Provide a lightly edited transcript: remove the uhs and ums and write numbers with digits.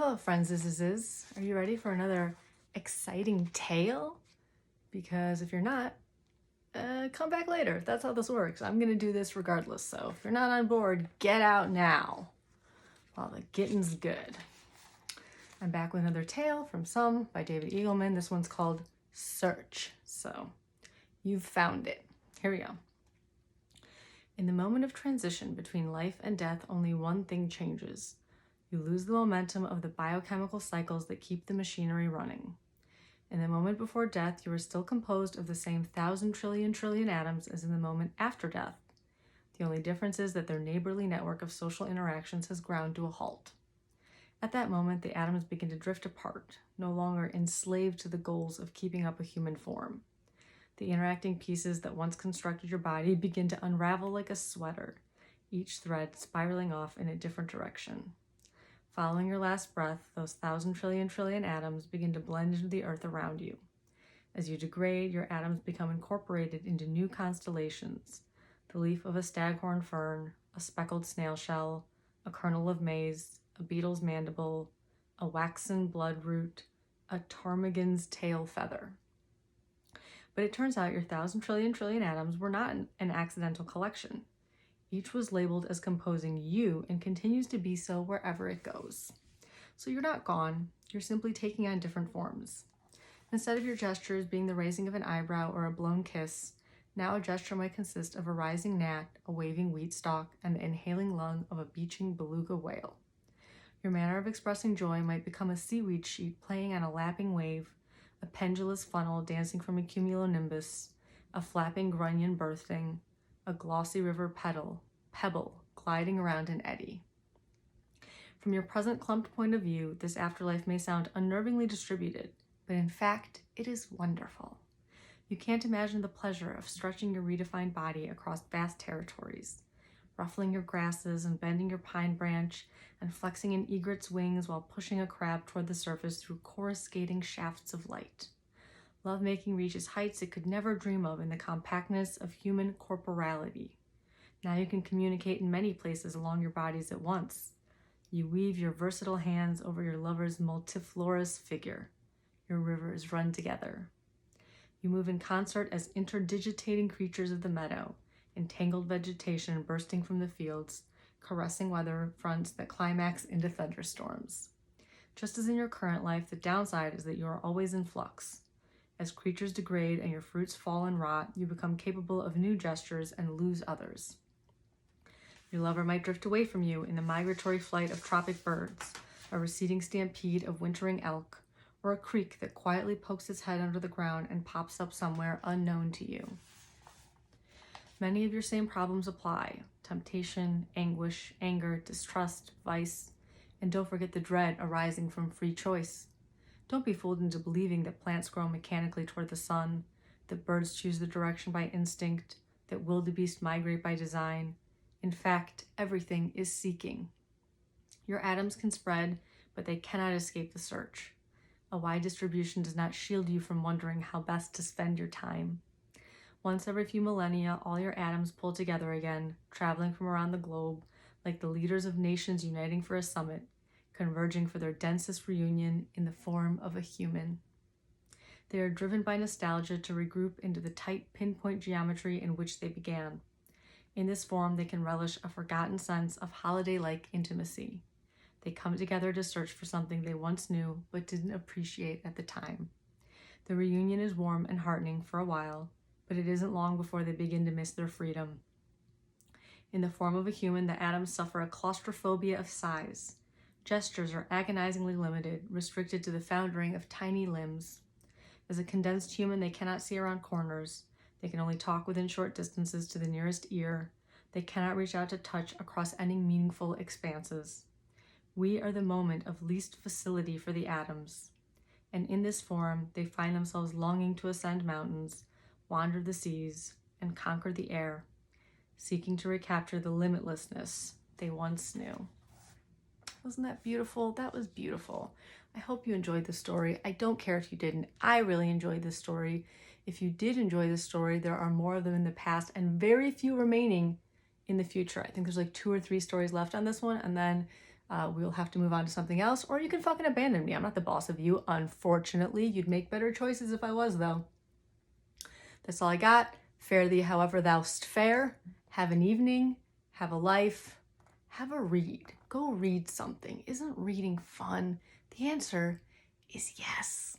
Hello, friends. Are you ready for another exciting tale? Because if you're not, come back later. That's how this works. I'm going to do this regardless. So if you're not on board, get out now while the getting's good. I'm back with another tale from Some by David Eagleman. This one's called Search. So you've found it. Here we go. In the moment of transition between life and death, only one thing changes. You lose the momentum of the biochemical cycles that keep the machinery running. In the moment before death, you are still composed of the same 1,000 trillion atoms as in the moment after death. The only difference is that their neighborly network of social interactions has ground to a halt. At that moment, the atoms begin to drift apart, no longer enslaved to the goals of keeping up a human form. The interacting pieces that once constructed your body begin to unravel like a sweater, each thread spiraling off in a different direction. Following your last breath, those 1,000 trillion atoms begin to blend into the earth around you. As you degrade, your atoms become incorporated into new constellations: the leaf of a staghorn fern, a speckled snail shell, a kernel of maize, a beetle's mandible, a waxen bloodroot, a ptarmigan's tail feather. But it turns out your 1,000 trillion atoms were not an accidental collection. Each was labeled as composing you and continues to be so wherever it goes. So you're not gone, you're simply taking on different forms. Instead of your gestures being the raising of an eyebrow or a blown kiss, now a gesture might consist of a rising gnat, a waving wheat stalk, and the inhaling lung of a beaching beluga whale. Your manner of expressing joy might become a seaweed sheet playing on a lapping wave, a pendulous funnel dancing from a cumulonimbus, a flapping grunion bursting, a glossy river pebble gliding around an eddy. From your present clumped point of view, this afterlife may sound unnervingly distributed, but in fact, it is wonderful. You can't imagine the pleasure of stretching your redefined body across vast territories, ruffling your grasses and bending your pine branch and flexing an egret's wings while pushing a crab toward the surface through coruscating shafts of light. Lovemaking reaches heights it could never dream of in the compactness of human corporality. Now you can communicate in many places along your bodies at once. You weave your versatile hands over your lover's multiflorous figure. Your rivers run together. You move in concert as interdigitating creatures of the meadow, entangled vegetation bursting from the fields, caressing weather fronts that climax into thunderstorms. Just as in your current life, the downside is that you are always in flux. As creatures degrade and your fruits fall and rot, you become capable of new gestures and lose others. Your lover might drift away from you in the migratory flight of tropic birds, a receding stampede of wintering elk, or a creek that quietly pokes its head under the ground and pops up somewhere unknown to you. Many of your same problems apply: temptation, anguish, anger, distrust, vice, and don't forget the dread arising from free choice. Don't be fooled into believing that plants grow mechanically toward the sun, that birds choose the direction by instinct, that wildebeest migrate by design. In fact, everything is seeking. Your atoms can spread, but they cannot escape the search. A wide distribution does not shield you from wondering how best to spend your time. Once every few millennia, all your atoms pull together again, traveling from around the globe, like the leaders of nations uniting for a summit, converging for their densest reunion in the form of a human. They are driven by nostalgia to regroup into the tight pinpoint geometry in which they began. In this form, they can relish a forgotten sense of holiday-like intimacy. They come together to search for something they once knew but didn't appreciate at the time. The reunion is warm and heartening for a while, but it isn't long before they begin to miss their freedom. In the form of a human, the atoms suffer a claustrophobia of size. Gestures are agonizingly limited, restricted to the foundering of tiny limbs. As a condensed human, they cannot see around corners. They can only talk within short distances to the nearest ear. They cannot reach out to touch across any meaningful expanses. We are the moment of least facility for the atoms. And in this form, they find themselves longing to ascend mountains, wander the seas, and conquer the air, seeking to recapture the limitlessness they once knew. Wasn't that beautiful? That was beautiful. I hope you enjoyed the story. I don't care if you didn't. I really enjoyed this story. If you did enjoy this story, there are more of them in the past and very few remaining in the future. I think there's like 2 or 3 stories left on this one, and then we'll have to move on to something else, or you can fucking abandon me. I'm not the boss of you, unfortunately. You'd make better choices if I was, though. That's all I got. Fare thee however thou'st fare. Have an evening. Have a life. Have a read. Go read something. Isn't reading fun? The answer is yes.